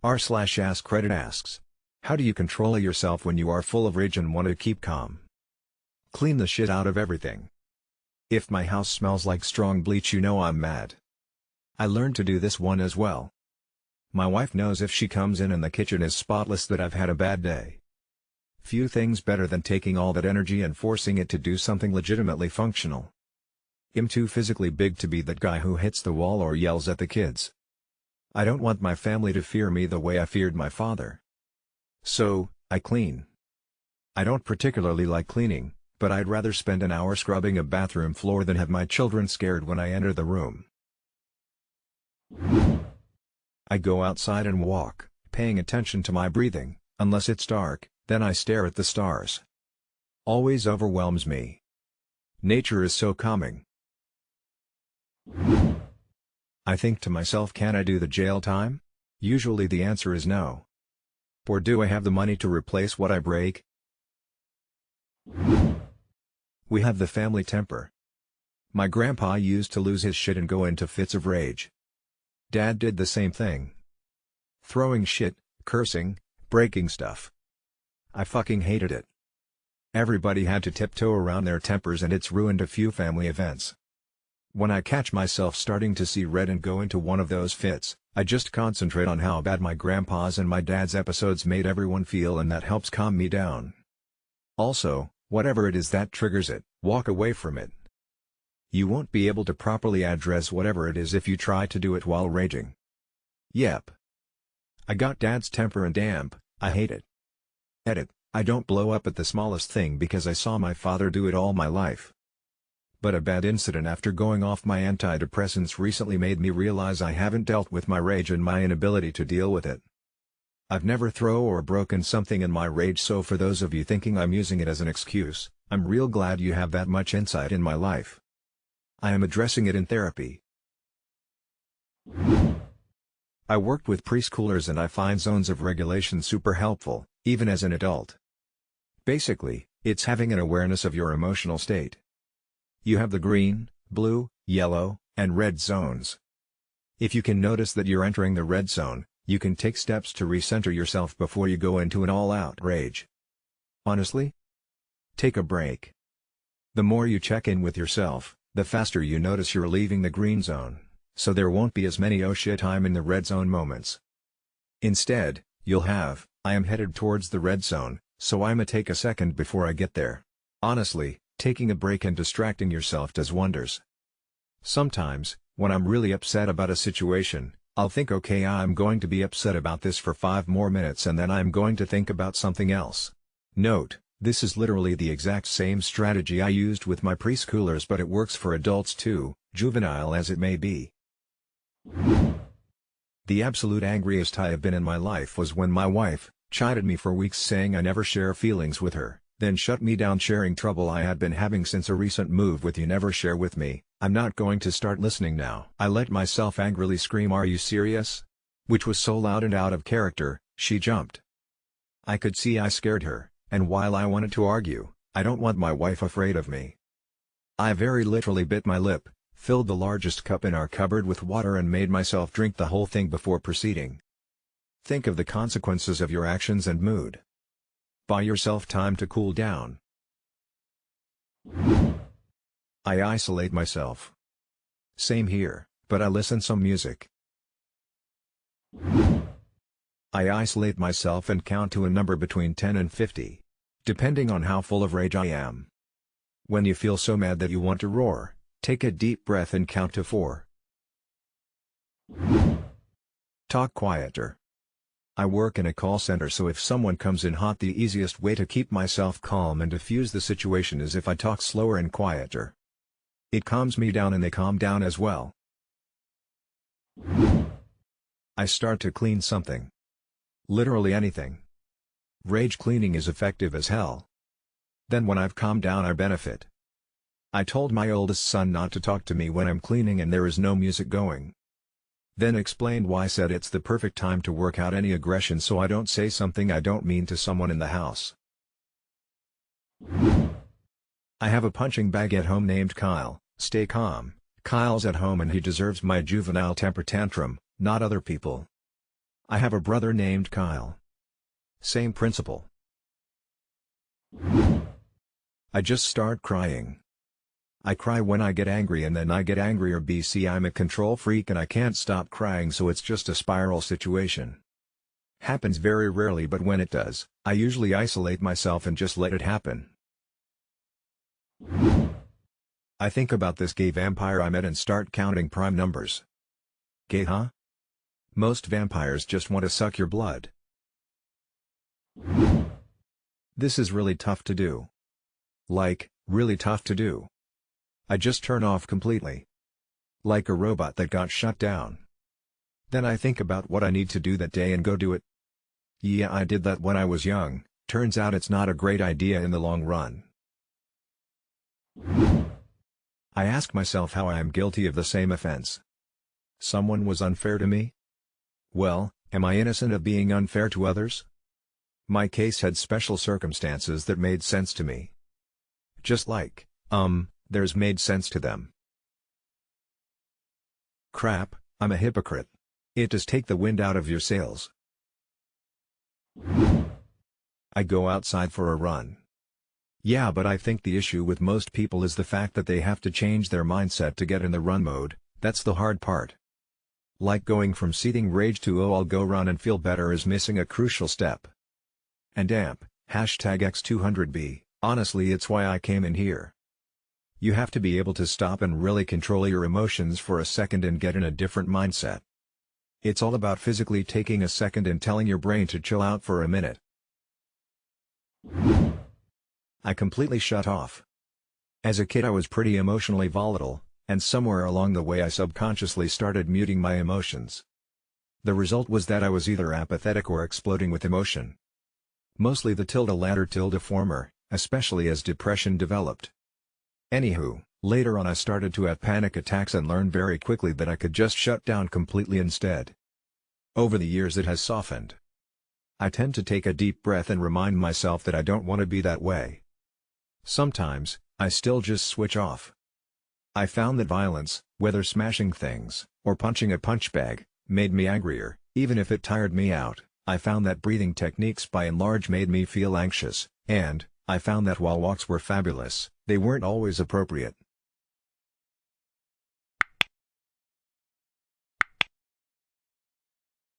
r/AskReddit asks. How do you control yourself when you are full of rage and want to keep calm? Clean the shit out of everything. If my house smells like strong bleach, you know I'm mad. I learned to do this one as well. My wife knows if she comes in and the kitchen is spotless that I've had a bad day. Few things better than taking all that energy and forcing it to do something legitimately functional. I'm too physically big to be that guy who hits the wall or yells at the kids. I don't want my family to fear me the way I feared my father. So, I clean. I don't particularly like cleaning, but I'd rather spend an hour scrubbing a bathroom floor than have my children scared when I enter the room. I go outside and walk, paying attention to my breathing. Unless it's dark, then I stare at the stars. Always overwhelms me. Nature is so calming. I think to myself, can I do the jail time? Usually the answer is no. Or do I have the money to replace what I break? We have the family temper. My grandpa used to lose his shit and go into fits of rage. Dad did the same thing. Throwing shit, cursing, breaking stuff. I fucking hated it. Everybody had to tiptoe around their tempers and it's ruined a few family events. When I catch myself starting to see red and go into one of those fits, I just concentrate on how bad my grandpa's and my dad's episodes made everyone feel, and that helps calm me down. Also, whatever it is that triggers it, walk away from it. You won't be able to properly address whatever it is if you try to do it while raging. Yep. I got dad's temper and damn, I hate it. Edit, I don't blow up at the smallest thing because I saw my father do it all my life. But a bad incident after going off my antidepressants recently made me realize I haven't dealt with my rage and my inability to deal with it. I've never thrown or broken something in my rage, so for those of you thinking I'm using it as an excuse, I'm real glad you have that much insight in my life. I am addressing it in therapy. I worked with preschoolers and I find zones of regulation super helpful, even as an adult. Basically, it's having an awareness of your emotional state. You have the green, blue, yellow, and red zones. If you can notice that you're entering the red zone, you can take steps to recenter yourself before you go into an all-out rage. Honestly? Take a break. The more you check in with yourself, the faster you notice you're leaving the green zone, so there won't be as many oh shit I'm in the red zone moments. Instead, you'll have, I am headed towards the red zone, so I'ma take a second before I get there. Honestly, taking a break and distracting yourself does wonders. Sometimes, when I'm really upset about a situation, I'll think, okay, I'm going to be upset about this for 5 more minutes and then I'm going to think about something else. Note, this is literally the exact same strategy I used with my preschoolers, but it works for adults too, juvenile as it may be. The absolute angriest I have been in my life was when my wife chided me for weeks saying I never share feelings with her, then shut me down sharing trouble I had been having since a recent move with "you never share with me, I'm not going to start listening now." I let myself angrily scream, "Are you serious?" Which was so loud and out of character, she jumped. I could see I scared her, and while I wanted to argue, I don't want my wife afraid of me. I very literally bit my lip, filled the largest cup in our cupboard with water and made myself drink the whole thing before proceeding. Think of the consequences of your actions and mood. Buy yourself time to cool down. I isolate myself. Same here, but I listen some music. I isolate myself and count to a number between 10 and 50, depending on how full of rage I am. When you feel so mad that you want to roar, take a deep breath and count to 4. Talk quieter. I work in a call center, so if someone comes in hot, the easiest way to keep myself calm and diffuse the situation is if I talk slower and quieter. It calms me down and they calm down as well. I start to clean something. Literally anything. Rage cleaning is effective as hell. Then when I've calmed down, I benefit. I told my oldest son not to talk to me when I'm cleaning and there is no music going. Then explained why. Said it's the perfect time to work out any aggression so I don't say something I don't mean to someone in the house. I have a punching bag at home named Kyle. Stay calm, Kyle's at home and he deserves my juvenile temper tantrum, not other people. I have a brother named Kyle. Same principle. I just start crying. I cry when I get angry and then I get angrier. I'm a control freak and I can't stop crying, so it's just a spiral situation. Happens very rarely, but when it does, I usually isolate myself and just let it happen. I think about this gay vampire I met and start counting prime numbers. Gay, huh? Most vampires just want to suck your blood. This is really tough to do. Like, really tough to do. I just turn off completely. Like a robot that got shut down. Then I think about what I need to do that day and go do it. Yeah, I did that when I was young. Turns out it's not a great idea in the long run. I ask myself how I am guilty of the same offense. Someone was unfair to me? Well, am I innocent of being unfair to others? My case had special circumstances that made sense to me. Just like, theirs made sense to them. Crap, I'm a hypocrite. It does take the wind out of your sails. I go outside for a run. Yeah, but I think the issue with most people is the fact that they have to change their mindset to get in the run mode. That's the hard part. Like going from seething rage to "oh, I'll go run and feel better" is missing a crucial step. And AMP, #X200B, honestly it's why I came in here. You have to be able to stop and really control your emotions for a second and get in a different mindset. It's all about physically taking a second and telling your brain to chill out for a minute. I completely shut off. As a kid I was pretty emotionally volatile, and somewhere along the way I subconsciously started muting my emotions. The result was that I was either apathetic or exploding with emotion. Mostly the latter former, especially as depression developed. Anywho, later on I started to have panic attacks and learned very quickly that I could just shut down completely instead. Over the years it has softened. I tend to take a deep breath and remind myself that I don't want to be that way. Sometimes, I still just switch off. I found that violence, whether smashing things, or punching a punch bag, made me angrier, even if it tired me out. I found that breathing techniques by and large made me feel anxious, and I found that while walks were fabulous, they weren't always appropriate.